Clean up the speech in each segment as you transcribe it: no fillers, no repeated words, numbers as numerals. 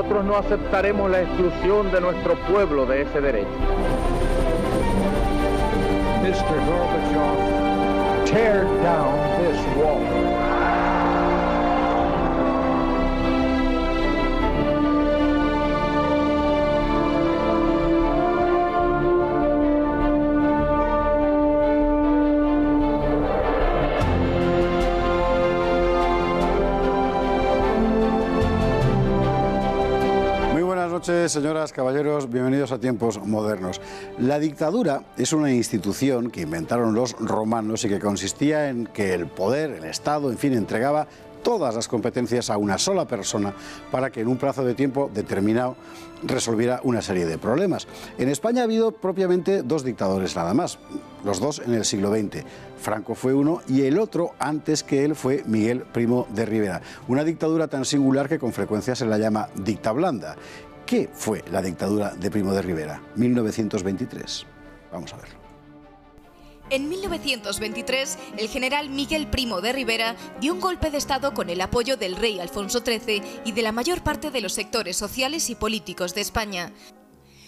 nosotros no aceptaremos la exclusión de nuestro pueblo de ese derecho. Mr. Gorbachev, tear down this wall. Señoras, caballeros, bienvenidos a Tiempos Modernos. La dictadura es una institución que inventaron los romanos y que consistía en que el poder, el Estado, en fin, entregaba todas las competencias a una sola persona para que en un plazo de tiempo determinado resolviera una serie de problemas. En España ha habido propiamente dos dictadores nada más, los dos en el siglo XX. Franco fue uno y el otro, antes que él, fue Miguel Primo de Rivera. Una dictadura tan singular que con frecuencia se la llama dictablanda. ¿Qué fue la dictadura de Primo de Rivera? 1923. Vamos a verlo. En 1923, el general Miguel Primo de Rivera dio un golpe de Estado con el apoyo del rey Alfonso XIII y de la mayor parte de los sectores sociales y políticos de España.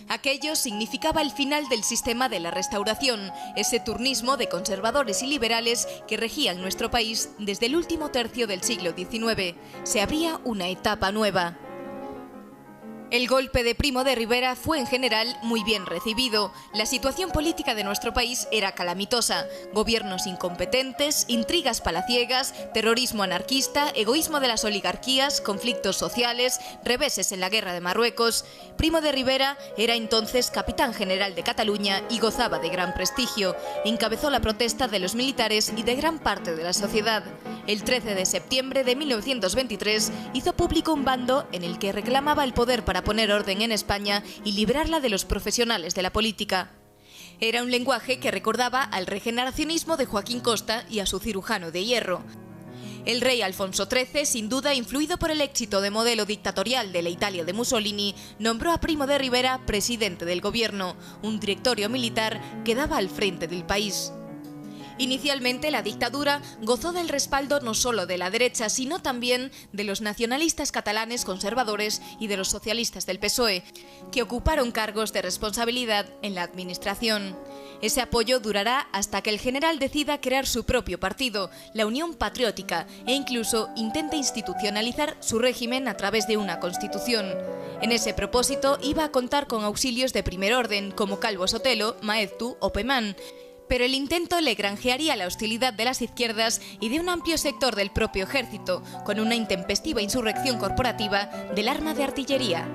Aquello significaba el final del sistema de la Restauración, ese turnismo de conservadores y liberales que regían nuestro país desde el último tercio del siglo XIX. Se abría una etapa nueva. El golpe de Primo de Rivera fue en general muy bien recibido. La situación política de nuestro país era calamitosa. Gobiernos incompetentes, intrigas palaciegas, terrorismo anarquista, egoísmo de las oligarquías, conflictos sociales, reveses en la guerra de Marruecos. Primo de Rivera era entonces capitán general de Cataluña y gozaba de gran prestigio. Encabezó la protesta de los militares y de gran parte de la sociedad. El 13 de septiembre de 1923 hizo público un bando en el que reclamaba el poder para poner orden en España y librarla de los profesionales de la política. Era un lenguaje que recordaba al regeneracionismo de Joaquín Costa y a su cirujano de hierro. El rey Alfonso XIII, sin duda influido por el éxito de modelo dictatorial de la Italia de Mussolini, nombró a Primo de Rivera presidente del gobierno, un directorio militar que daba al frente del país. Inicialmente, la dictadura gozó del respaldo no solo de la derecha, sino también de los nacionalistas catalanes conservadores y de los socialistas del PSOE, que ocuparon cargos de responsabilidad en la administración. Ese apoyo durará hasta que el general decida crear su propio partido, la Unión Patriótica, e incluso intente institucionalizar su régimen a través de una constitución. En ese propósito iba a contar con auxilios de primer orden, como Calvo Sotelo, Maeztu o Pemán, pero el intento le granjearía la hostilidad de las izquierdas y de un amplio sector del propio ejército, con una intempestiva insurrección corporativa del arma de artillería.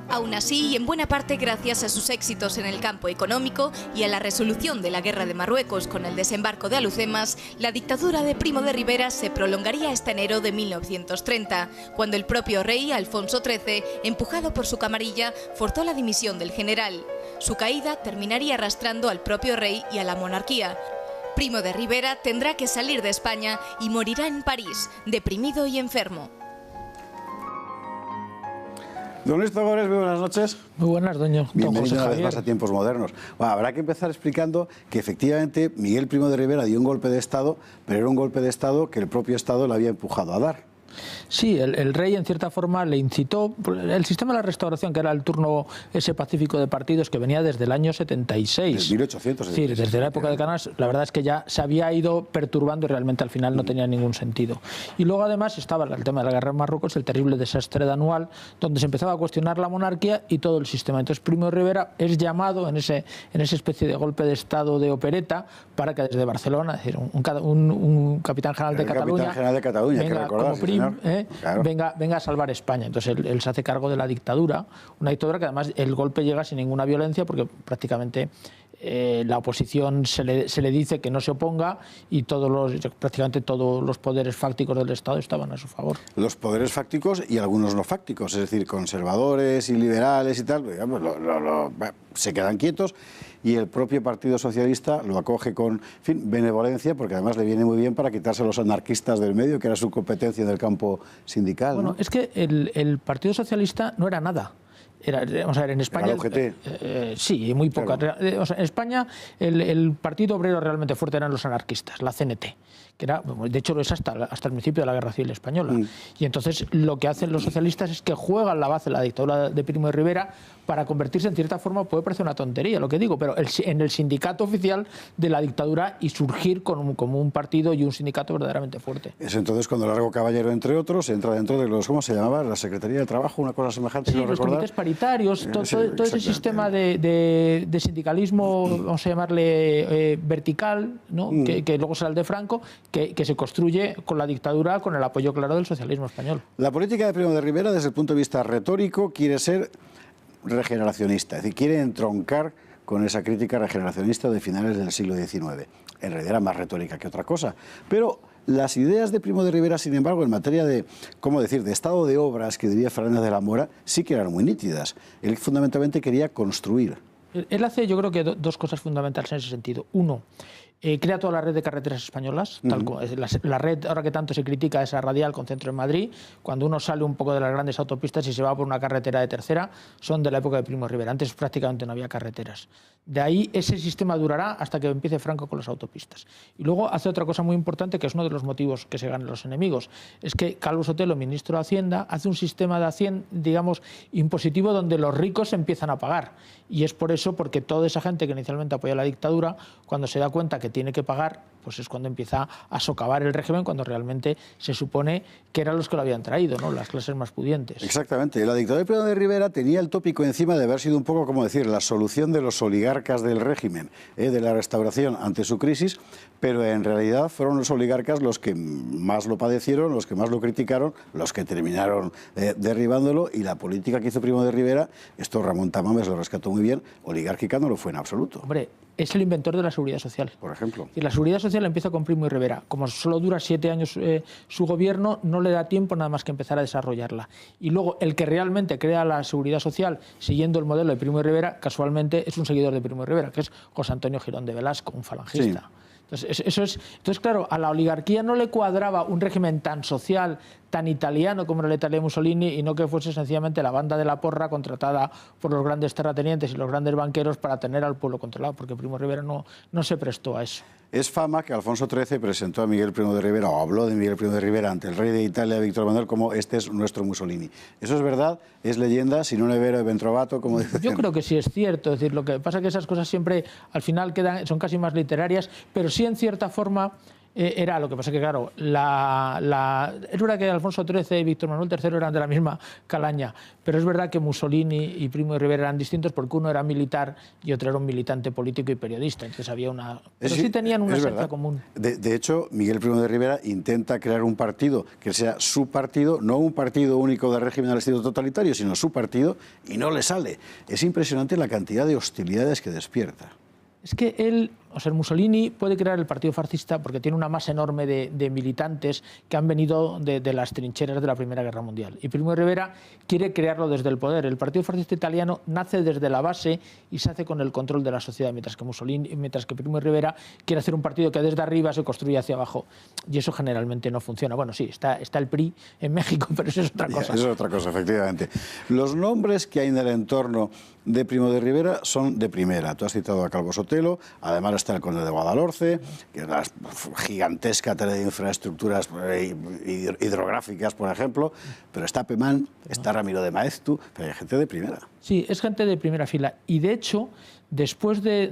Aún así, y en buena parte gracias a sus éxitos en el campo económico y a la resolución de la guerra de Marruecos con el desembarco de Alhucemas, la dictadura de Primo de Rivera se prolongaría hasta enero de 1930, cuando el propio rey Alfonso XIII, empujado por su camarilla, forzó la dimisión del general. Su caída terminaría arrastrando al propio rey y a la monarquía. Primo de Rivera tendrá que salir de España y morirá en París, deprimido y enfermo. Don Luis Togores, muy buenas noches. Muy buenas, doña. Bienvenido una vez más a Tiempos Modernos. Bueno, habrá que empezar explicando que efectivamente Miguel Primo de Rivera dio un golpe de Estado, pero era un golpe de Estado que el propio Estado le había empujado a dar. Sí, el rey en cierta forma le incitó. El sistema de la Restauración, que era el turno ese pacífico de partidos que venía desde el año 76. Desde 1876. Es decir, desde la época de Canals, la verdad es que ya se había ido perturbando y realmente al final no tenía ningún sentido. Y luego además estaba el tema de la guerra de Marruecos, el terrible desastre de Anual, donde se empezaba a cuestionar la monarquía y todo el sistema. Entonces Primo de Rivera es llamado en esa especie de golpe de Estado de opereta para que desde Barcelona, es decir, un capitán general de Cataluña, capitán general de Cataluña, venga, que recordar, como Prim, claro. venga a salvar España. Entonces él se hace cargo de la dictadura, una dictadura que además el golpe llega sin ninguna violencia porque prácticamente la oposición se le dice que no se oponga y prácticamente todos los poderes fácticos del Estado estaban a su favor. Los poderes fácticos y algunos no fácticos, es decir, conservadores y liberales y tal, digamos, se quedan quietos y el propio Partido Socialista lo acoge con, en fin, benevolencia, porque además le viene muy bien para quitarse a los anarquistas del medio, que era su competencia en el campo sindical. Bueno, ¿no? es que el Partido Socialista no era nada. Vamos a ver, en España... ¿Era la UGT? Sí, muy poca. Claro. O sea, en España el partido obrero realmente fuerte eran los anarquistas, la CNT, que era, de hecho lo es hasta el principio de la Guerra Civil Española. Y entonces lo que hacen los socialistas es que juegan la base de la dictadura de Primo de Rivera para convertirse en cierta forma, puede parecer una tontería lo que digo, pero en el sindicato oficial de la dictadura y surgir como un partido y un sindicato verdaderamente fuerte. Es entonces cuando Largo Caballero, entre otros, entra dentro de los, ¿cómo se llamaba? La Secretaría de Trabajo, una cosa semejante. Sí, los comités paritarios, todo ese sistema de sindicalismo, vamos a llamarle vertical, ¿no? Que luego será el de Franco, que se construye con la dictadura, con el apoyo claro del socialismo español. La política de Primo de Rivera, desde el punto de vista retórico, quiere ser regeneracionista, es decir, quiere entroncar con esa crítica regeneracionista de finales del siglo XIX. En realidad era más retórica que otra cosa. Pero las ideas de Primo de Rivera, sin embargo, en materia de, ¿cómo decir?, de estado de obras, que diría Fernández de la Mora, sí que eran muy nítidas. Él fundamentalmente quería construir. Él hace, yo creo que dos cosas fundamentales en ese sentido. Uno, crea toda la red de carreteras españolas, la red, ahora que tanto se critica, esa radial con centro en Madrid, cuando uno sale un poco de las grandes autopistas y se va por una carretera de tercera, son de la época de Primo de Rivera. Antes prácticamente no había carreteras. De ahí ese sistema durará hasta que empiece Franco con las autopistas. Y luego hace otra cosa muy importante, que es uno de los motivos que se ganan los enemigos, es que Calvo Sotelo, ministro de Hacienda, hace un sistema de Hacienda, digamos, impositivo donde los ricos empiezan a pagar. Y es por eso, porque toda esa gente que inicialmente apoya la dictadura, cuando se da cuenta que tiene que pagar, pues es cuando empieza a socavar el régimen, cuando realmente se supone que eran los que lo habían traído, ¿no? Las clases más pudientes. Exactamente. La dictadura de Primo de Rivera tenía el tópico encima de haber sido un poco, como decir, la solución de los oligarcas del régimen, de la restauración ante su crisis, pero en realidad fueron los oligarcas los que más lo padecieron, los que más lo criticaron, los que terminaron derribándolo, y la política que hizo Primo de Rivera, esto Ramón Tamames lo rescató muy bien, oligárquica no lo fue en absoluto. Hombre, es el inventor de la seguridad social. Por ejemplo. Y la seguridad social empieza con Primo de Rivera. Como solo dura 7 años su gobierno, no le da tiempo nada más que empezar a desarrollarla. Y luego el que realmente crea la seguridad social siguiendo el modelo de Primo de Rivera, casualmente es un seguidor de Primo de Rivera, que es José Antonio Girón de Velasco, un falangista. Sí. Entonces, claro, a la oligarquía no le cuadraba un régimen tan social, tan italiano como era la Italia de Mussolini, y no que fuese sencillamente la banda de la porra contratada por los grandes terratenientes y los grandes banqueros para tener al pueblo controlado, porque Primo de Rivera no se prestó a eso. Es fama que Alfonso XIII presentó a Miguel Primo de Rivera, o habló de Miguel Primo de Rivera ante el rey de Italia, Víctor Manuel, como este es nuestro Mussolini. ¿Eso es verdad? ¿Es leyenda? Si no es vero, ben trovato, como dicen. Yo creo que sí es cierto. Es decir, lo que pasa es que esas cosas siempre al final son casi más literarias, pero sí en cierta forma era lo que pasa que, claro, es verdad que Alfonso XIII y Víctor Manuel III eran de la misma calaña, pero es verdad que Mussolini y Primo de Rivera eran distintos porque uno era militar y otro era un militante político y periodista, entonces había una... Pero sí tenían una esencia común. De hecho, Miguel Primo de Rivera intenta crear un partido que sea su partido, no un partido único de régimen al estilo totalitario, sino su partido, y no le sale. Es impresionante la cantidad de hostilidades que despierta. Es que él, o sea, Mussolini puede crear el partido fascista porque tiene una masa enorme de militantes que han venido de las trincheras de la Primera Guerra Mundial. Y Primo de Rivera quiere crearlo desde el poder. El partido fascista italiano nace desde la base y se hace con el control de la sociedad, mientras que Primo de Rivera quiere hacer un partido que desde arriba se construye hacia abajo. Y eso generalmente no funciona. Bueno, sí, está el PRI en México, pero eso es otra cosa. Eso es otra cosa, efectivamente. Los nombres que hay en el entorno de Primo de Rivera son de primera. Tú has citado a Calvo Sotelo, además está el conde de Guadalhorce, que es la gigantesca tarea de infraestructuras hidrográficas, por ejemplo, pero está Pemán, está Ramiro de Maeztu, pero hay gente de primera. Sí, es gente de primera fila. Y de hecho, después de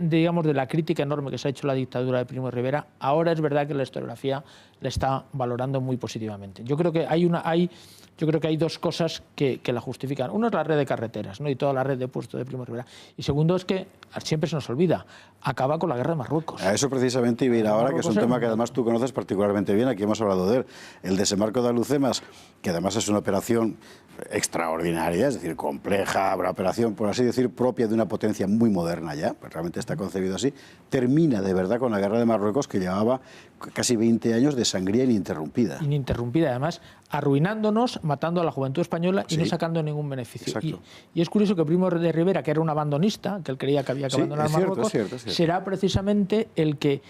la crítica enorme que se ha hecho a la dictadura de Primo de Rivera, ahora es verdad que la historiografía le está valorando muy positivamente. Yo creo que hay dos cosas que la justifican. Uno es la red de carreteras, ¿no? Y toda la red de puestos de Primo de Rivera. Y segundo es que siempre se nos olvida, acaba con la guerra de Marruecos. A eso precisamente iba a ir ahora, que es un tema que además tú conoces particularmente bien, aquí hemos hablado de él. El desembarco de Alhucemas, que además es una operación extraordinaria, es decir, compleja, una operación, por así decir, propia de una potencia muy moderna ya, pues realmente está concebido así, termina de verdad con la guerra de Marruecos, que llevaba casi 20 años de sangría ininterrumpida. Ininterrumpida, además, arruinándonos, matando a la juventud española y no sacando ningún beneficio. Y es curioso que Primo de Rivera, que era un abandonista, que él creía que había que abandonar Marruecos, será precisamente el que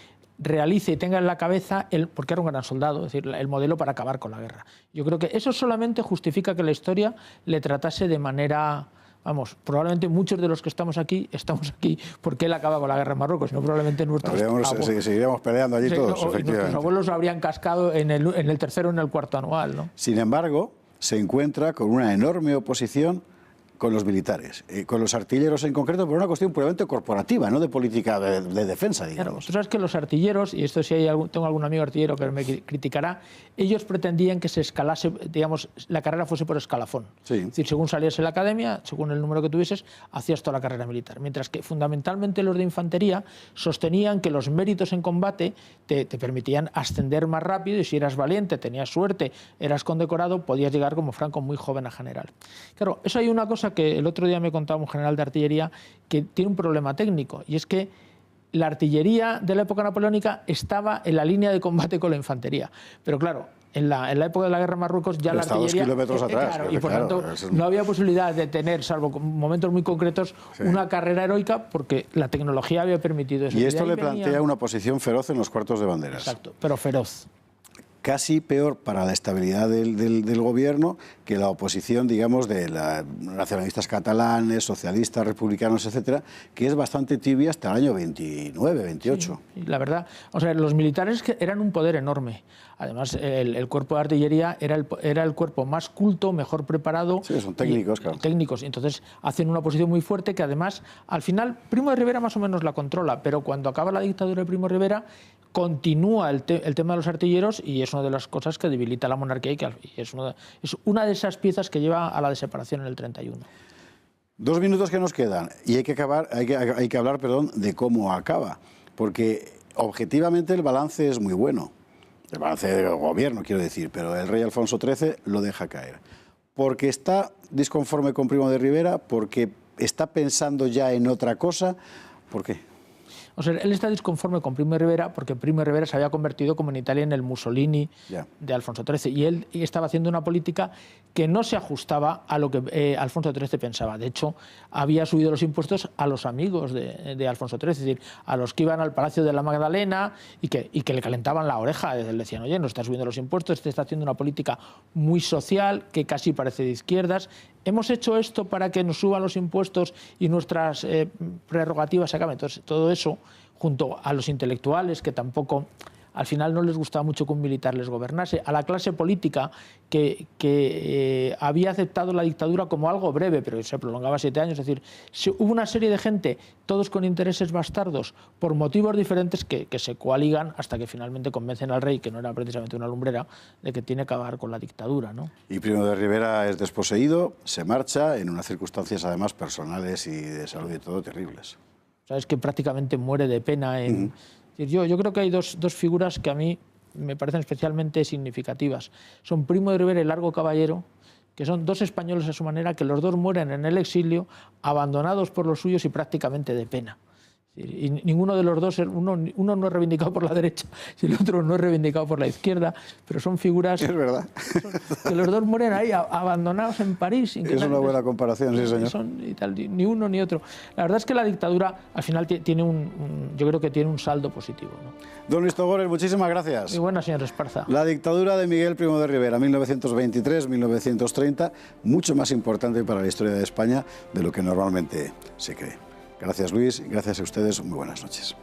realice y tenga en la cabeza, porque era un gran soldado, es decir, el modelo para acabar con la guerra. Yo creo que eso solamente justifica que la historia le tratase de manera vamos, probablemente muchos de los que estamos aquí porque él acaba con la guerra en Marruecos, no probablemente nuestros seguiríamos peleando allí todos, efectivamente. Nuestros abuelos habrían cascado en el tercero o en el cuarto anual, ¿no? Sin embargo, se encuentra con una enorme oposición con los militares, con los artilleros en concreto, por una cuestión puramente corporativa, no de política de defensa, digamos. Claro, tú sabes que los artilleros, y esto si tengo algún amigo artillero que me criticará, ellos pretendían que se escalase, digamos, la carrera fuese por escalafón. Sí. Es decir, según salías en la academia, según el número que tuvieses, hacías toda la carrera militar. Mientras que fundamentalmente los de infantería sostenían que los méritos en combate te permitían ascender más rápido y si eras valiente, tenías suerte, eras condecorado, podías llegar como Franco muy joven a general. Claro, eso hay una cosa que el otro día me contaba un general de artillería que tiene un problema técnico, y es que la artillería de la época napoleónica estaba en la línea de combate con la infantería. Pero claro, en la época de la guerra de Marruecos ya la artillería... 2 kilómetros atrás. Claro, y por tanto no había posibilidad de tener, salvo momentos muy concretos, una carrera heroica porque la tecnología había permitido eso. Y esto le plantea una posición feroz en los cuartos de banderas. Exacto, pero feroz. Casi peor para la estabilidad del gobierno que la oposición, digamos, de los nacionalistas catalanes, socialistas, republicanos, etcétera, que es bastante tibia hasta el año 29, 28. Sí, la verdad, o sea, los militares eran un poder enorme. Además, el cuerpo de artillería era el cuerpo más culto, mejor preparado. Sí, son técnicos, claro. Técnicos, entonces hacen una posición muy fuerte que además, al final, Primo de Rivera más o menos la controla, pero cuando acaba la dictadura de Primo de Rivera, continúa el tema de los artilleros y es una de las cosas que debilita la monarquía y es una de esas piezas que lleva a la desaparición en el 31. 2 minutos que nos quedan y hay que hablar, de cómo acaba, porque objetivamente el balance es muy bueno. El balance del gobierno, quiero decir, pero el rey Alfonso XIII lo deja caer. Porque está disconforme con Primo de Rivera, porque está pensando ya en otra cosa. ¿Por qué? O sea, él está disconforme con Primo de Rivera porque Primo de Rivera se había convertido como en Italia en el Mussolini de Alfonso XIII y él estaba haciendo una política que no se ajustaba a lo que Alfonso XIII pensaba. De hecho, había subido los impuestos a los amigos de Alfonso XIII, es decir, a los que iban al Palacio de la Magdalena y que le calentaban la oreja. Le decían, oye, no estás subiendo los impuestos, este está haciendo una política muy social que casi parece de izquierdas. Hemos hecho esto para que nos suban los impuestos y nuestras prerrogativas se acaben. Entonces, todo eso, junto a los intelectuales, que tampoco, al final no les gustaba mucho que un militar les gobernase, a la clase política que había aceptado la dictadura como algo breve, pero se prolongaba 7 años. Es decir, hubo una serie de gente, todos con intereses bastardos, por motivos diferentes, que se coaligan hasta que finalmente convencen al rey, que no era precisamente una lumbrera, de que tiene que acabar con la dictadura, ¿no? Y Primo de Rivera es desposeído, se marcha, en unas circunstancias además personales y de salud y todo terribles. Sabes que prácticamente muere de pena. Yo creo que hay dos figuras que a mí me parecen especialmente significativas. Son Primo de Rivera y Largo Caballero, que son 2 españoles a su manera, que los 2 mueren en el exilio, abandonados por los suyos y prácticamente de pena. Y ninguno de los dos, uno no es reivindicado por la derecha y el otro no es reivindicado por la izquierda, pero son figuras... Es verdad. Que los 2 mueren ahí, abandonados en París. Es una buena comparación, sí, señor. Ni uno ni otro. La verdad es que la dictadura al final tiene yo creo que tiene un saldo positivo, ¿no? Don Luis Togores, muchísimas gracias. Muy buena, señor Esparza. La dictadura de Miguel Primo de Rivera, 1923-1930, mucho más importante para la historia de España de lo que normalmente se cree. Gracias, Luis, y gracias a ustedes. Muy buenas noches.